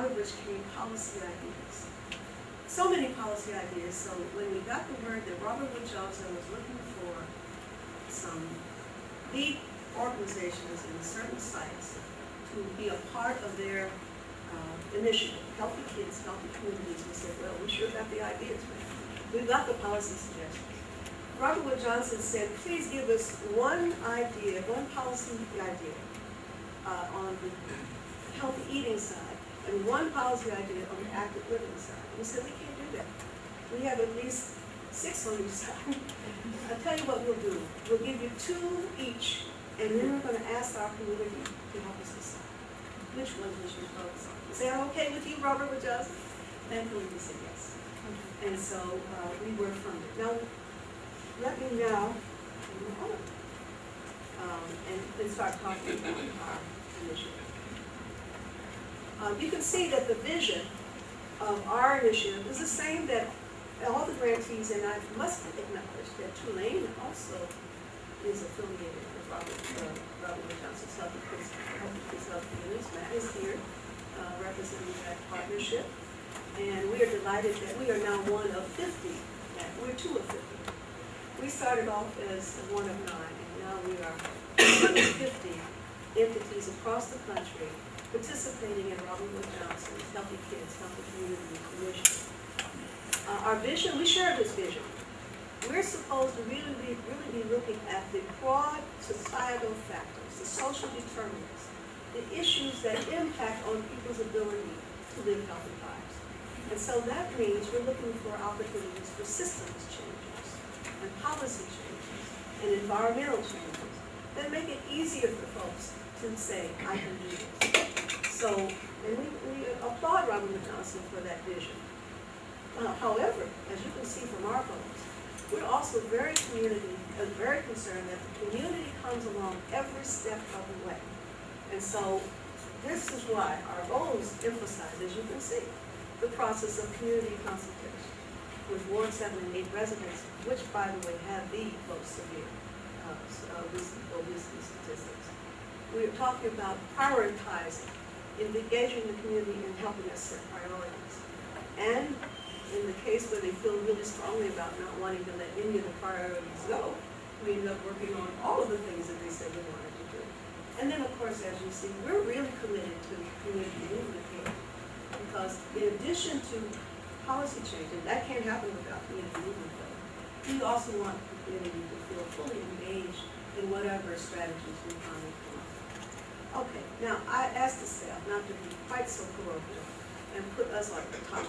out of which came policy ideas. So many policy ideas, so when we got the word that Robert Wood Johnson was looking for some lead organizations in certain sites to be a part of their initiative, Healthy Kids, Healthy Communities, we said, well, we sure got the ideas, man. We've got the policy suggestions. Robert Wood Johnson said, please give us one idea, one policy idea on the healthy eating side, and one policy idea on the active living side. We said, we can't do that. We have at least 6 on each side. I'll tell you what we'll do. We'll give you 2 each, and then we're going to ask our community to help us decide which one we should focus on. Is that okay with you, Robert Wood Johnson? Thankfully, we said yes. And so we were funded. Now, let me now move on and start talking about our initiative. You can see that the vision of our initiative is the same that all the grantees, and I must acknowledge that Tulane also is affiliated with Robert Wood Johnson's Healthy Kids Healthy Communities. Matt is here representing that partnership, and we are delighted that we are now one of 50. We're 2 of 50. We started off as one of 9, and now we are 50 entities across the country participating in Robert Wood Johnson's Healthy Kids, Healthy Communities initiative. Our vision, we share this vision. We're supposed to really be looking at the broad societal factors, the social determinants, the issues that impact on people's ability to live healthy lives. And so that means we're looking for opportunities for systems changes and policy changes and environmental changes that make it easier for folks to say, I can do this. So, and we applaud Robert Wood Johnson for that vision. However, as you can see from our goals, we're also very concerned that the community comes along every step of the way. And so this is why our goals emphasize, as you can see, the process of community consultation with Ward 7 and 8 residents, which, by the way, have the most severe obesity statistics. We're talking about prioritizing, engaging the community in helping us set priorities. And in the case where they feel really strongly about not wanting to let any of the priorities go, we end up working on all of the things that they said they wanted to do. And then, of course, as you see, we're really committed to community movement here. Because in addition to policy change, and that can't happen without community movement, though, we also want the community to feel fully engaged in whatever strategies we finally come up with. Okay, now I asked the staff not to be quite so parochial and put us like the top.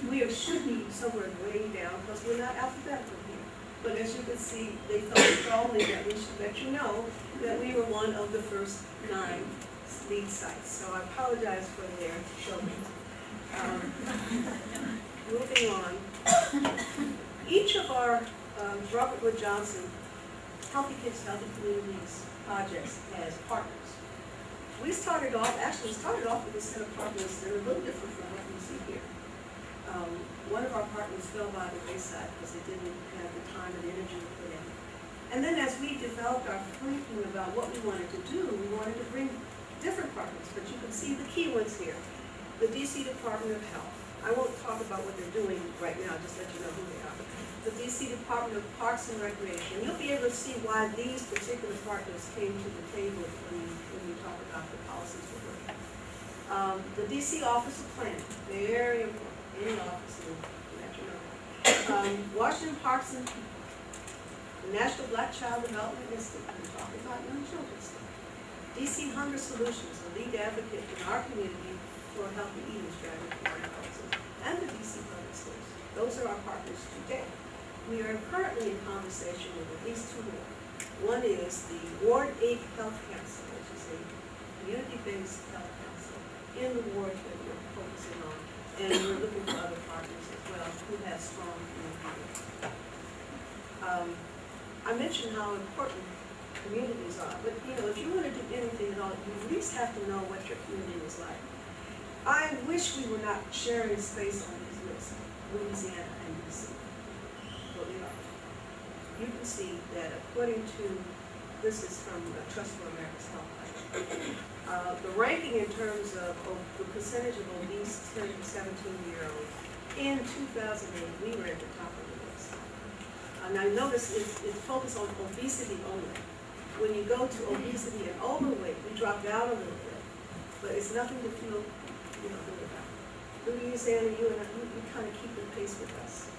We should be somewhere way down because we're not alphabetical here. But as you can see, they felt strongly that we should let you know that we were one of the first 9 lead sites. So I apologize for their showing. Moving on. Each of our Robert Wood Johnson Healthy Kids, Healthy Communities projects has partners. We started off with a set of partners that are a little different from what you see here. One of our partners fell by the wayside because they didn't have the time and energy to put in. And then as we developed our thinking about what we wanted to do, we wanted to bring different partners, but you can see the key ones here. The DC Department of Health. I won't talk about what they're doing right now, just let you know who they are. The DC Department of Parks and Recreation. You'll be able to see why these particular partners came to the table when you talk about the policies we're working on. The DC Office of Planning, very important. Any office in Washington Parks and People. The National Black Child Development Institute. We're talking about young children's stuff. DC Hunger Solutions, a lead advocate in our community for a healthy eating strategy for adults. And the DC Public Schools. Those are our partners today. We are currently in conversation with at least 2 more. One is the Ward 8 Health Council, which is a community-based health council in the wards that we're focusing on. And we're looking for other partners as well who have strong community. I mentioned how important communities are, but if you want to do anything at all, you at least have to know what your community is like. I wish we were not sharing space on these lists, Louisiana and DC. You can see that according to, this is from Trust for America's Health, The ranking in terms of the percentage of obese 10 to 17-year-olds, in 2008, we were at the top of the list. Now notice it's focused on obesity only. When you go to obesity and overweight, we dropped down a little bit, but it's nothing to feel, good about. Louisiana, you kind of keep in pace with us.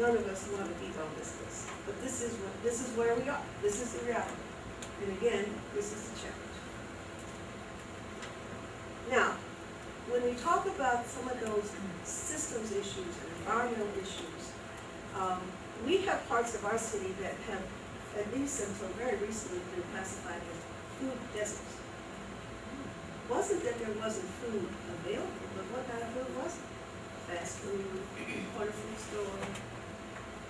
None of us want to be on this list, but this is where we are. This is the reality, and again, this is the challenge. Now, when we talk about some of those systems issues and environmental issues, we have parts of our city that have, at least until very recently, been classified as food deserts. It wasn't that there wasn't food available, but what kind of food was it? Fast food, corner food store,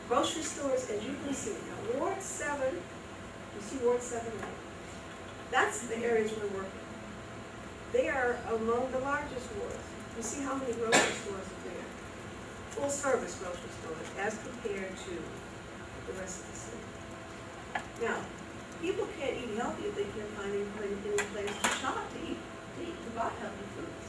grocery stores, as you can see. Now, Ward 7, you see Ward 7 right? That's the areas we're working. They are among the largest wards. You see how many grocery stores are there? Full service grocery stores as compared to the rest of the city. Now, people can't eat healthy if they can't find any place to shop, to buy healthy foods.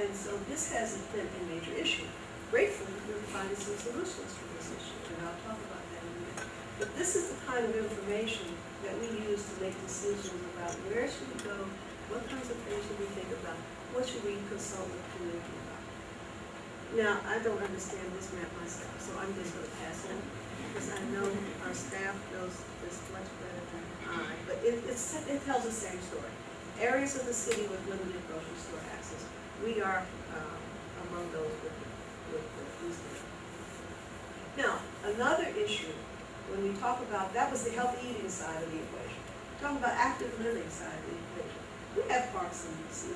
And so this hasn't been a major issue. Gratefully, we're finding some solutions for this issue, and I'll talk about that in a minute. But this is the kind of information that we use to make decisions about where should we go, what kinds of things should we think about, what should we consult with the community about. Now, I don't understand this map myself, so I'm just going to pass on, because I know our staff knows this much better than I, but it tells the same story. Areas of the city with limited grocery store access, we are among those with these things. Now, another issue, when we talk about, that was the healthy eating side of the equation. Talking about active living side of the equation. We have parks in D.C.,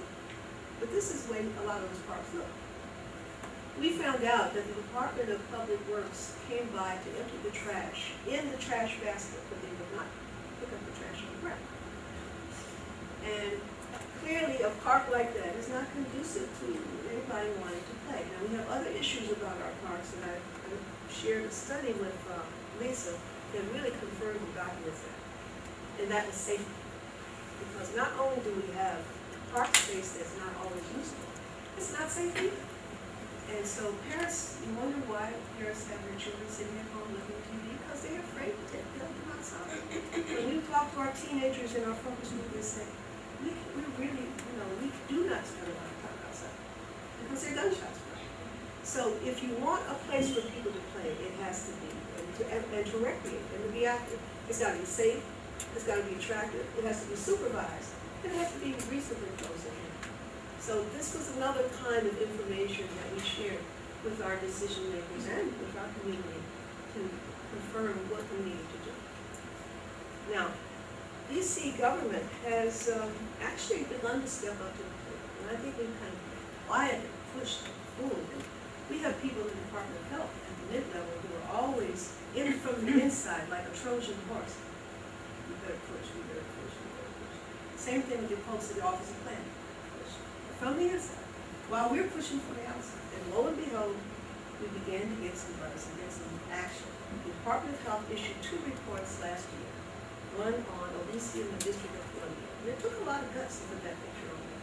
but this is the way a lot of those parks look. We found out that the Department of Public Works came by to empty the trash in the trash basket, but they would not pick up the trash on the ground. And clearly, a park like that is not conducive to anybody wanting to play. Now, we have other issues about our parks, and I shared a study with Lisa that really confirmed and documents that, and that is safety. Because not only do we have park space that's not always useful, it's not safe either. And so parents, you wonder why parents have their children sitting at home looking at TV, because they're afraid to take them outside. When we talk to our teenagers in our focus group, they say, we really, we do not spend a lot of time outside, because they're gunshots fly. So if you want a place for people to play, it has to be, and to recreate, and to be active. It's got to be safe. It's got to be attractive, it has to be supervised, it has to be reasonably close at hand. So this was another kind of information that we shared with our decision makers and with our community to confirm what we needed to do. Now, DC government has actually begun to step up to the plate, and I think we've kind of quietly pushed forward. We have people in the Department of Health at the mid-level who are always in from the inside like a Trojan horse. We better push. Same thing with the folks at the Office of Planning. Push from the inside, while we're pushing from the outside. And lo and behold, we began to get some buzz and get some action. The Department of Health issued 2 reports last year, one on obesity in the District of Columbia. And it took a lot of guts to put that picture on the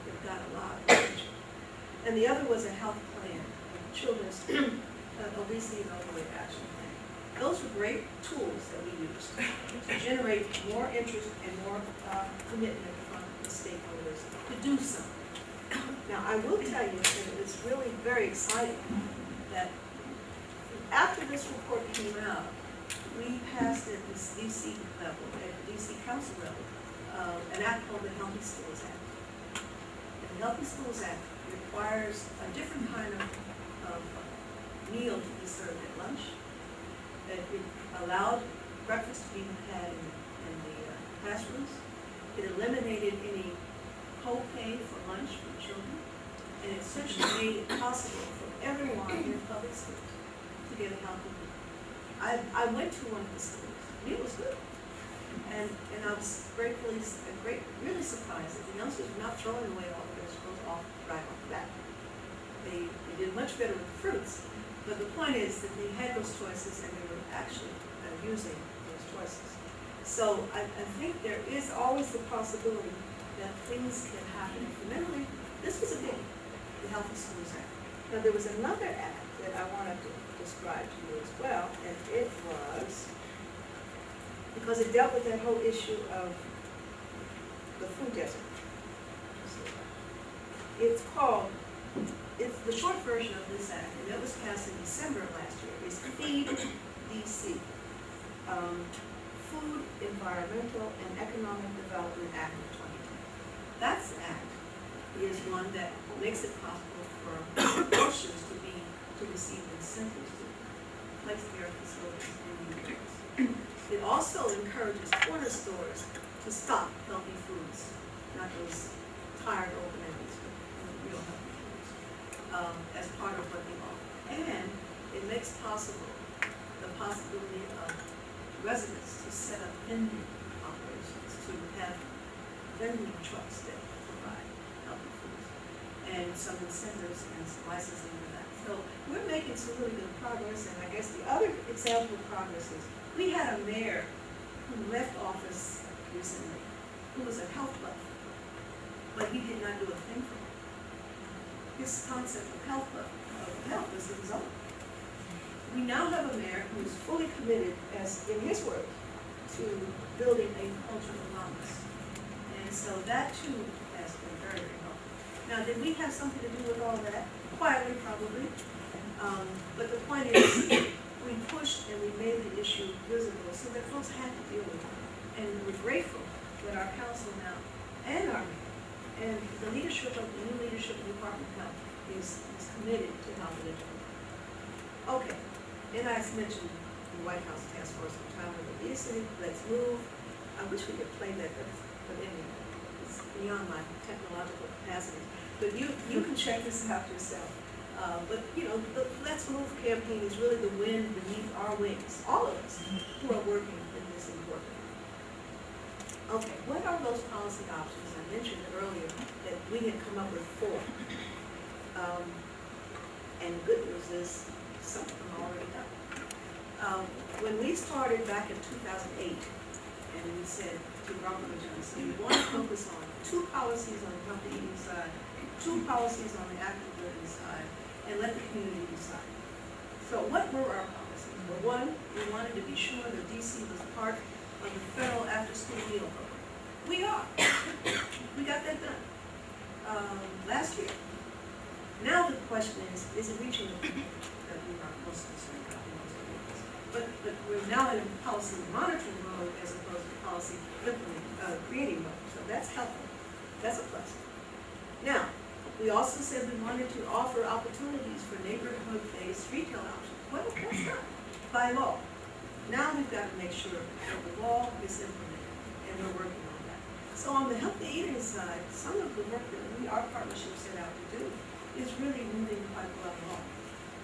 It got a lot of attention. And the other was a health plan, children's obesity and overweight action plan. Those were great tools that we used to generate more interest and more commitment from the stakeholders to do something. Now, I will tell you that it's really very exciting that after this report came out, we passed at the DC level, at the DC Council level, an act called the Healthy Schools Act. And the Healthy Schools Act requires a different kind of meal to be served at lunch. It allowed breakfast to be had in the classrooms. It eliminated any co-pay for lunch for children, and it essentially made it possible for everyone in public schools to get a healthy meal. I went to one of the schools. The meal was good, and I was really surprised that the youngsters were not throwing away all of their schools right off the bat. They did much better with the fruits. But the point is that they had those choices and they were actually using those choices. So I think there is always the possibility that things can happen incrementally. This was a big, the Healthy Schools Act. Now, there was another act that I wanted to describe to you as well, and it was, because it dealt with that whole issue of the food desert. It's called, it's the short version of this act, and it was passed in December of last year, is FEED DC. Food, Environmental, and Economic Development Act of 2010. That act is one that makes it possible for corporations to receive incentives to place their facilities in new areas. It also encourages corner stores to stock healthy foods, not those tired old entities, but real healthy foods, as part of what they offer. And it makes possible the possibility of residents to set up vending operations, to have vending trucks that provide healthy foods, and some incentives and some licensing for that. So we're making some really good progress, and I guess the other example of progress is we had a mayor who left office recently, who was a health buff, but he did not do a thing for it. His concept of health was the result. We now have a mayor who is fully committed, as in his words, to building a culture of wellness. And so that too has been very, very helpful. Now, did we have something to do with all that? Quietly, probably. But the point is, we pushed and we made the issue visible so that folks had to deal with it. And we're grateful that our council now and our mayor and the leadership of the new leadership of the Department of Health is committed to helping it. Okay. And I mentioned the White House Task Force on Childhood Obesity. Let's move. I wish we could play that, but anyway, it's beyond my technological capacity. But you can check this out yourself. But you know, the Let's Move campaign is really the wind beneath our wings, all of us who are working in this important area. Okay, what are those policy options? I mentioned earlier that we had come up with 4. And the good news is, some of them are already done. When we started back in 2008, and we said to Robert and Johnson, we want to focus on 2 policies on the healthy eating side, 2 policies on the active living side, and let the community decide. So what were our policies? Well, 1, we wanted to be sure that DC was part of the federal after-school meal program. We are. We got that done last year. Now the question is it reaching the people that we are most concerned about in most areas? But we're now in a policy monitoring mode as opposed to policy creating mode. So that's helpful. That's a plus. Now, we also said we wanted to offer opportunities for neighborhood-based retail options. Well, that's done by law. Now we've got to make sure that the law is implemented, and we're working on that. So on the healthy eating side, some of the work that our partnership set out to do is really moving quite well along.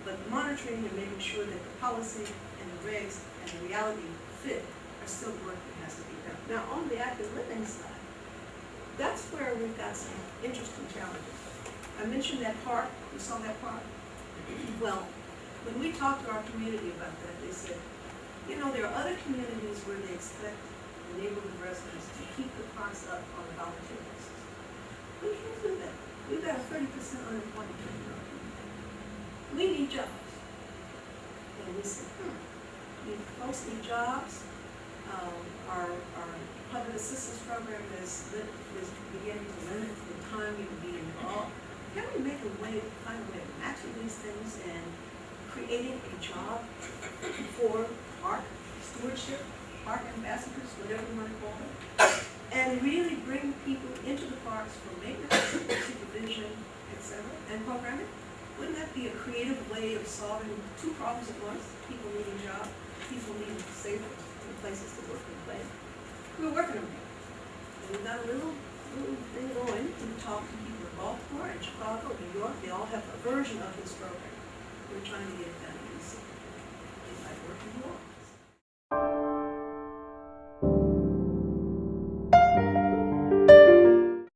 But monitoring and making sure that the policy and the regs and the reality fit are still work that has to be done. Now, on the active living side, that's where we've got some interesting challenges. I mentioned that park. You saw that park? Well, when we talked to our community about that, they said, you know, there are other communities where they expect the neighborhood residents to keep the parks up on a volunteer basis. We can't do that. We've got a 30% unemployment rate in our community. We need jobs. And we said, folks need jobs. Our public assistance program is beginning to limit the time you can be involved. Can we make a way, find a way of matching these things and creating a job for park stewardship, park ambassadors, whatever you want to call them, and really bring people into the parks for maintenance, supervision, etc., and programming? Wouldn't that be a creative way of solving 2 problems at once? People needing jobs, people needing safe places to work and play. We're working on that. And we've got a little thing going. We've talked to people in Baltimore and Chicago, New York. They all have a version of this program. We're trying to get it done in DC. It might work in New York.